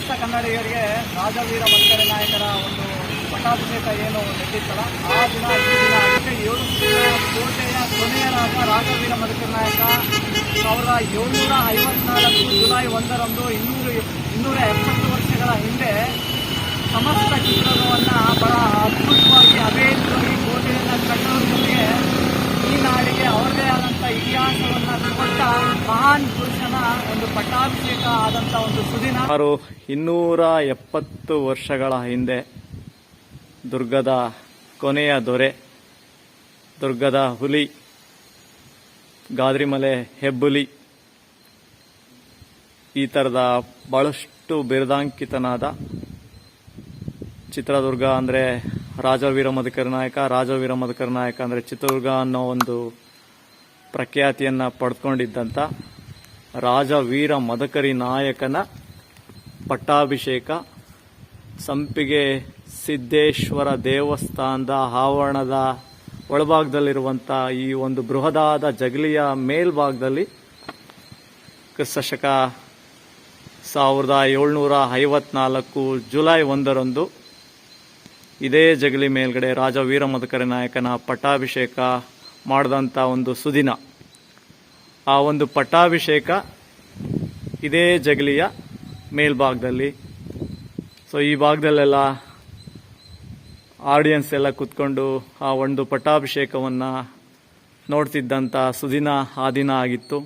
ಸಮಸ್ತ ಕನ್ನಡಿಗರಿಗೆ ರಾಜವೀರ ಮದಕರಿ ನಾಯಕರ ಒಂದು ಪಟ್ಟಾಭಿಷೇಕ ಏನು ನಡೆದಿತ್ತಲ್ಲ ಆ ದಿನ ಈ ದಿನ ಅದಕ್ಕೆ 7 ಕೋಟೆಯ ಕೊನೆಯ ರಾಜವೀರ ಮದಕರಿ ನಾಯಕ 1754 ಜುಲೈ 1ರಂದು 270 ವರ್ಷಗಳ ಹಿಂದೆ ಸಮಸ್ತ ಚಿತ್ರದುರ್ಗವನ್ನು ಬಹಳ ಅದ್ಭುತವಾಗಿ ಅಭೇದ್ಯವಾಗಿ ಕೋಟೆಯನ್ನು ಕಟ್ಟೋದಕ್ಕೆ ಈ ನಾಡಿಗೆ ಅವರದೇ ಆದಂಥ ಇತಿಹಾಸವನ್ನು ಕೊಟ್ಟ ಮಹಾನ್ ಪುರುಷನ ಒಂದು ಪಟ್ಟಾಭಿಷೇಕ ಆದಂಥ ಒಂದು ಸುದಿನ. 270 ವರ್ಷಗಳ ಹಿಂದೆ ದುರ್ಗದ ಕೊನೆಯ ದೊರೆ, ದುರ್ಗದ ಹುಲಿ, ಗಾದ್ರಿಮಲೆ ಹೆಬ್ಬುಲಿ, ಈ ಥರದ ಬಹಳಷ್ಟು ಬಿರುದಾಂಕಿತನಾದ ಚಿತ್ರದುರ್ಗ ಅಂದರೆ ರಾಜವೀರ ಮದಕರಿ ನಾಯಕ, ರಾಜವೀರ ಮದಕರಿ ನಾಯಕ ಅಂದರೆ ಚಿತ್ರದುರ್ಗ ಅನ್ನೋ ಒಂದು ಪ್ರಖ್ಯಾತಿಯನ್ನು ಪಡೆದುಕೊಂಡಿದ್ದಂಥ ರಾಜವೀರ ಮದಕರಿ ನಾಯಕನ ಪಟ್ಟಾಭಿಷೇಕ ಸಂಪಿಗೆ ಸಿದ್ದೇಶ್ವರ ದೇವಸ್ಥಾನದ ಆವರಣದ ಒಳಭಾಗದಲ್ಲಿರುವಂಥ ಈ ಒಂದು ಬೃಹದಾದ ಜಗಲಿಯ ಮೇಲ್ಭಾಗದಲ್ಲಿ ಕ್ರಿಸ್ತಶಕ 1754 ಜುಲೈ 1ರಂದು ಇದೇ ಜಗಲಿ ಮೇಲ್ಗಡೆ ರಾಜವೀರ ಮದಕರಿ ನಾಯಕನ ಪಟ್ಟಾಭಿಷೇಕ ಮಾಡಿದಂಥ ಒಂದು ಸುದಿನ. ಆ ಒಂದು ಪಟ್ಟಾಭಿಷೇಕ ಇದೇ ಜಗಲಿಯ ಮೇಲ್ಭಾಗದಲ್ಲಿ. ಸೊ ಈ ಭಾಗದಲ್ಲೆಲ್ಲ ಆಡಿಯನ್ಸ್ ಎಲ್ಲ ಕೂತ್ಕೊಂಡು ಆ ಒಂದು ಪಟ್ಟಾಭಿಷೇಕವನ್ನು ನೋಡ್ತಿದ್ದಂಥ ಸುದಿನ ಆ ದಿನ ಆಗಿತ್ತು.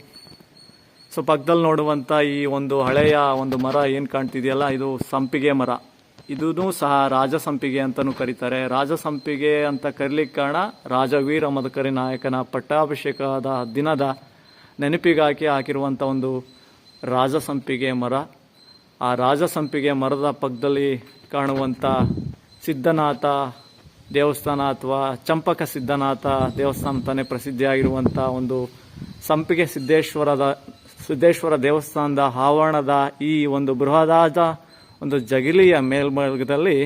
ಸೊ ಪಕ್ಕದಲ್ಲಿ ನೋಡುವಂಥ ಈ ಒಂದು ಹಳೆಯ ಒಂದು ಮರ ಏನು ಕಾಣ್ತಿದೆಯಲ್ಲ, ಇದು ಸಂಪಿಗೆ ಮರ. ಇದೂ ಸಹ ರಾಜಸಂಪಿಗೆ ಅಂತಲೂ ಕರೀತಾರೆ. ರಾಜಸಂಪಿಗೆ ಅಂತ ಕರೀಲಿಕ್ಕೆ ಕಾರಣ ರಾಜವೀರ ಮದಕರಿ ನಾಯಕನ ಪಟ್ಟಾಭಿಷೇಕದ ದಿನದ ನೆನಪಿಗಾಗಿ ಹಾಕಿರುವಂಥ ಒಂದು ರಾಜಸಂಪಿಗೆ ಮರ. ಆ ರಾಜಸಂಪಿಗೆ ಮರದ ಪಕ್ಕದಲ್ಲಿ ಕಾಣುವಂಥ ಸಿದ್ಧನಾಥ ದೇವಸ್ಥಾನ ಅಥವಾ ಚಂಪಕ ಸಿದ್ಧನಾಥ ದೇವಸ್ಥಾನ ಅಂತಾನೆ ಪ್ರಸಿದ್ಧಿಯಾಗಿರುವಂಥ ಒಂದು ಸಂಪಿಗೆ ಸಿದ್ದೇಶ್ವರ ದೇವಸ್ಥಾನದ ಆವರಣದ ಈ ಒಂದು ಬೃಹದಾದ ಒಂದು ಜಗಲಿಯ ಮೇಲ್ಭಾಗದಲ್ಲಿ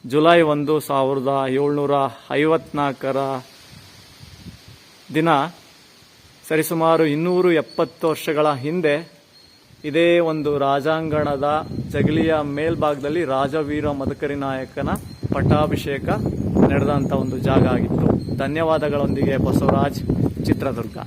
ಜುಲೈ 1, 1754 ದಿನ ಸರಿಸುಮಾರು 270 ವರ್ಷಗಳ ಹಿಂದೆ ಇದೇ ಒಂದು ರಾಜಾಂಗಣದ ಜಗಲಿಯ ಮೇಲ್ಭಾಗದಲ್ಲಿ ರಾಜವೀರ ಮದಕರಿ ನಾಯಕನ ಪಟ್ಟಾಭಿಷೇಕ ನಡೆದಂಥ ಒಂದು ಜಾಗ ಆಗಿತ್ತು. ಧನ್ಯವಾದಗಳೊಂದಿಗೆ ಬಸವರಾಜ್, ಚಿತ್ರದುರ್ಗ.